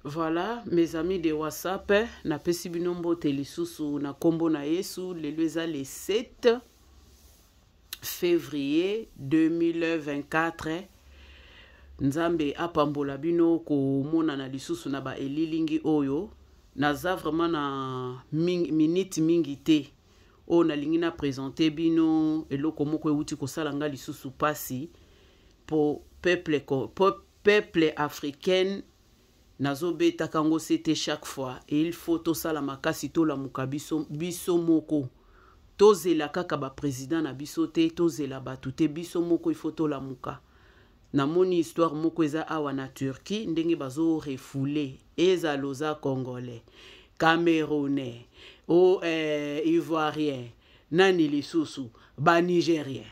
Voilà, mes amis de WhatsApp, na pesi binombo telisusu na kombo na Yesu, le 7 février 2024. Nzambe apambola bino ko mona na lisusu na ba elilingi oyo. Naza vraiment na minute mingi te. O na lingi na présenter bino eloko moko euti ko salanga lisusu pasi pour peuple africain. Nazo beta kango c'était chaque fois et il faut to sala makasi to la mukabiso biso moko to zela kaka ba président na biso te to zela batute biso moko il faut to la muka na moni histoire moko eza awa na Turquie ndenge bazo refoulé eza loza congolais camerounais ivoirien nani lisusu ba nigérien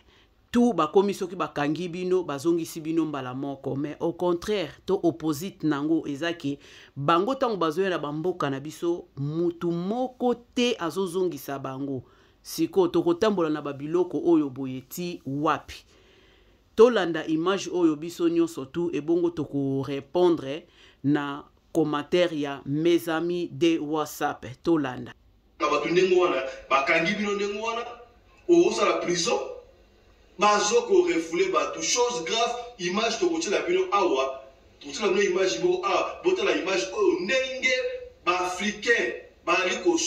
tout ba komisio ki ba kangi bino bazongisi bino mbala moko mais au contraire to opposite nango ezaki bango tango bazoya na bamboka na biso mutu moko te azozongisa bango siko to kotambola na babiloko oyo boyeti wapi to landa image oyo biso nyonso tout ebongo to ko répondre na commentaire ya mes amis de WhatsApp to landa na batu ndengo wana bakangi bino ndengo wana o sala prison bazoko refoulé batou chose grave image to kotia la bino awa to kotia la bino image bo a bota la image o ndenge ba africain ba liko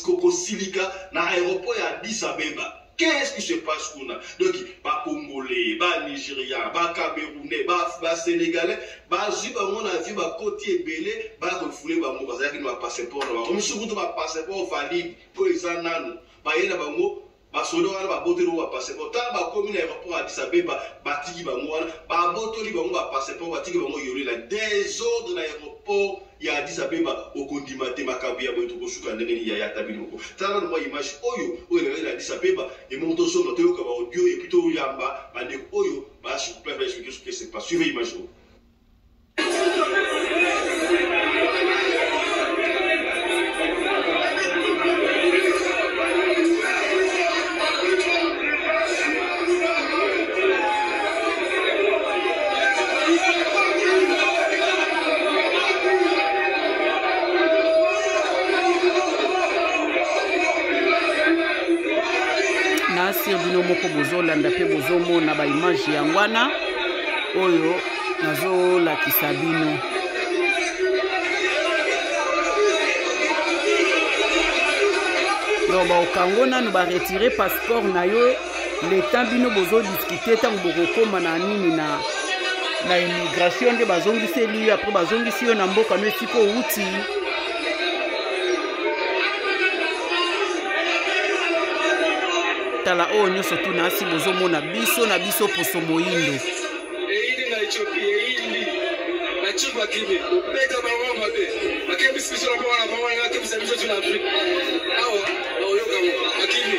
koko silika na aéroport ya Addis Abeba. Qu'est-ce qui se passe qu'on a? Donc ba congolais, ba nigériens, ba camerounais, ba sénégalais, ba ziba mon avis ba côté belé ba refoulé ba mo bazaki no passeport ba on se ba passeport valide pour examiner ba yena ba mo basodo wana baboteli ba passeport tala ba komi na aéroport à Addis Abeba batiki bango wana babotoli bango ba passeport batiki bango yori la désordre na aéroport ya Addis Abeba okondima te makabu ya boyo tokosuka ndenge ya yatabili ko tala no image oyo na Addis Abeba et monto so no toyoka ba audio et puis to yamba bande oyo ba s'il vous plaît expliquer ce que c'est pas suivez image oyo. Nasir bino moko bozolanda pe bozomona ba image ya ngwana oyo nazolakisa bino donc baokango nanu baretirer passeport na yo le temps bino bozodiscute ntango bokokoma na nini na immigration nde bazongiseli yo apres bazongisi yo na mboka no esika outi tala oyo nyonso tu nasi bozomona biso na biso poso moyindo eili na Ethiopia eili na chumba kimi beta ba mama be akebisi biso na mwana mama yake msamizo tuna Afrika awa oyo kama akimi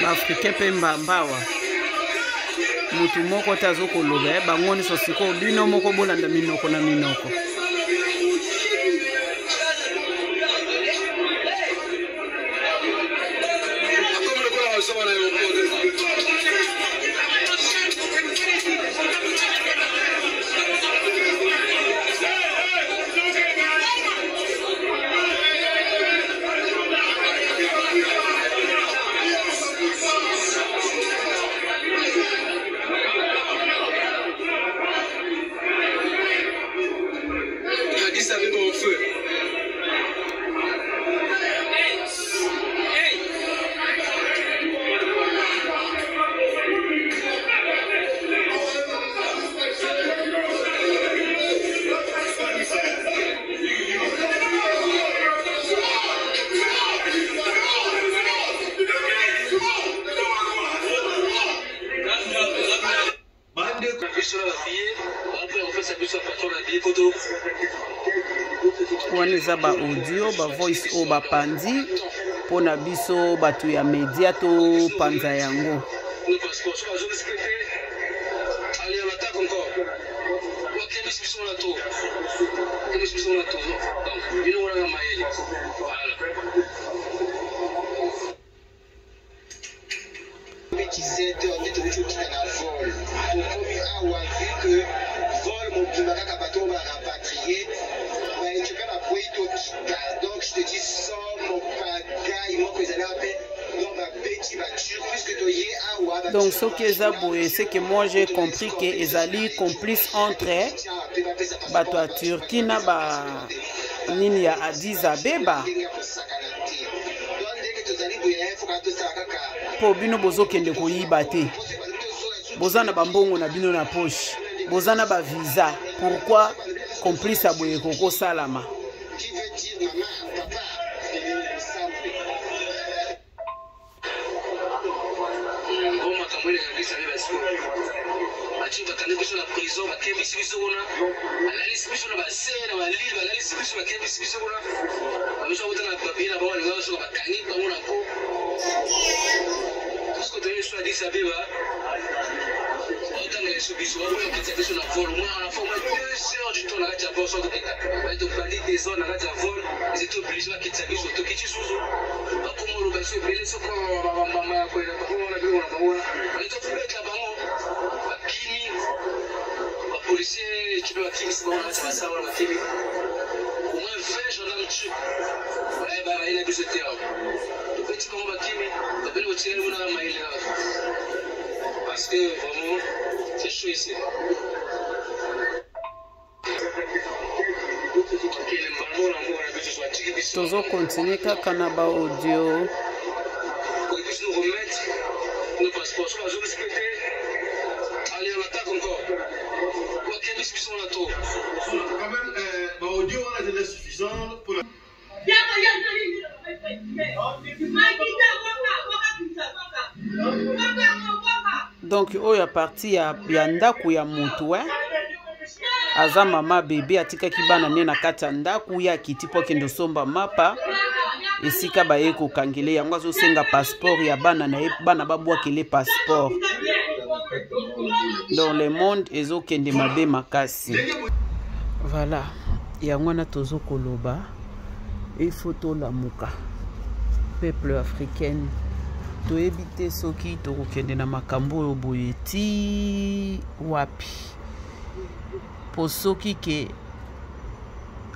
africain pe mbambawa mutu moko tazo koloba bangoni so siko bino moko bolanda minoko na minoko wana eza ba audio ba voice o ba pandi pona biso batu ya media to panza yango. Donc je te dis sans mon pagaille, moi que ils allaient appeler dans ma petite voiture, puisque tu es à. Donc ce que Zaboué, c'est que moi j'ai compris que Ezali complice entre bato à Turquie na ba nini ya Addis Abeba. Po bino bozo kende koyiba te. Bozana bambongo na bino na poche. Bozana ba visa. Pourquoi complice Aboué Koko Salama? Parce que vraiment, c'est chaud ici. Tozo continue kaka na ba audio. Pour qu'ils puissent nous remettre nos passeports. Soit ils ont respecté, allez, on attaque encore. Quoi qu'il y ait sont là trop. Quand même, ma audio est suffisante pour la. Donc oyo parti ya ndaku ya mutu aza mama bébé atika kibana ne na kati ya ndaku ya kiti po kendo somba mapa esika baye ko kangele yango azo senga passeport ya bana na bana babwakele passeport. Dans le monde ezo kende mabe makasi. Voilà, yango na tozo koloba et photo la muka peuple africain to ebite soki to kokende na makambo oyo boye ti wapi po soki ke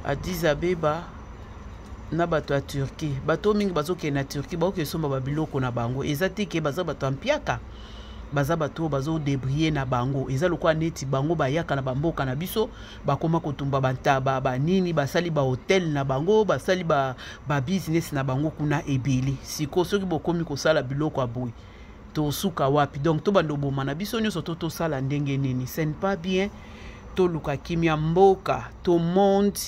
Addis Abeba na bato ya Turquie bato mingi bazokende na Turquie bakosomba babiloko na bango eza te ke baza bato ampiaka baza bato bazo débrouiller na bango eza lokwa neti bango bayaka na bamboka na biso bakoma kotumba bantaba banini basali ba hotel na bango basali ba business na bango kuna ebele siko soki bokomi kosala biloko aboui to suka wapi. Donc to bando boma na biso nyonso to sala ndenge nini ce n'est pas bien. To luka kimia mboka to monde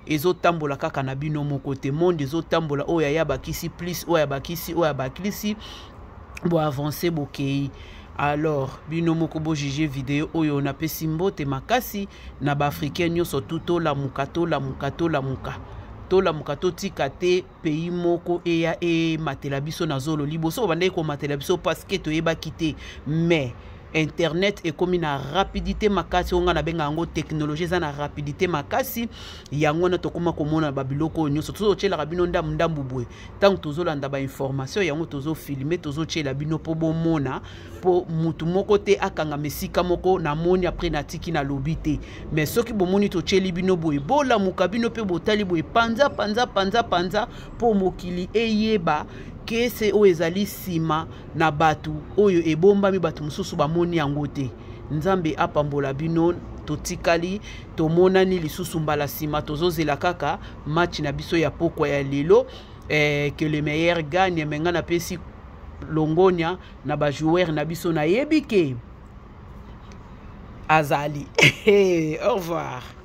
ezotambola kaka na bino moko te monde ezotambola oya ya bakisi plus oya bakisi oya bakisi bo avancer bokei. Alors bino moko bo juger vidéo oyo na pesi mbote makasi na ba africain nyonso tuto la mukato la mukato la muka to la mukato tika te pays moko eya e matela biso na zolo liboso bande ko matela biso parce que to yeba kité mais internet est comme na rapidité makasi onga na benga yango technologie za na rapidité makasi yango na tokoma komona babiloko nyonso tozo chela rabino ndambu bwe tant tozo landa ba information yango tozo filmer tozo chela bino po bomona po mutu moko te akanga mesika moko na moni après na tiki na lobité mais soki bomoni to cheli bino boye bola mukabino pe botali boye panza po mokili eyeba que c'est o ezali sima na batu oyo ebomba mi batu mususu bamoni yango te. Nzambe apambola bino totikali tomonani lisusu mbala sima tozozela kaka match na biso ya pokwa ya lelo que le meilleur gagne menga na pesi longonia na ba joueur na biso na yebike azali. Au revoir.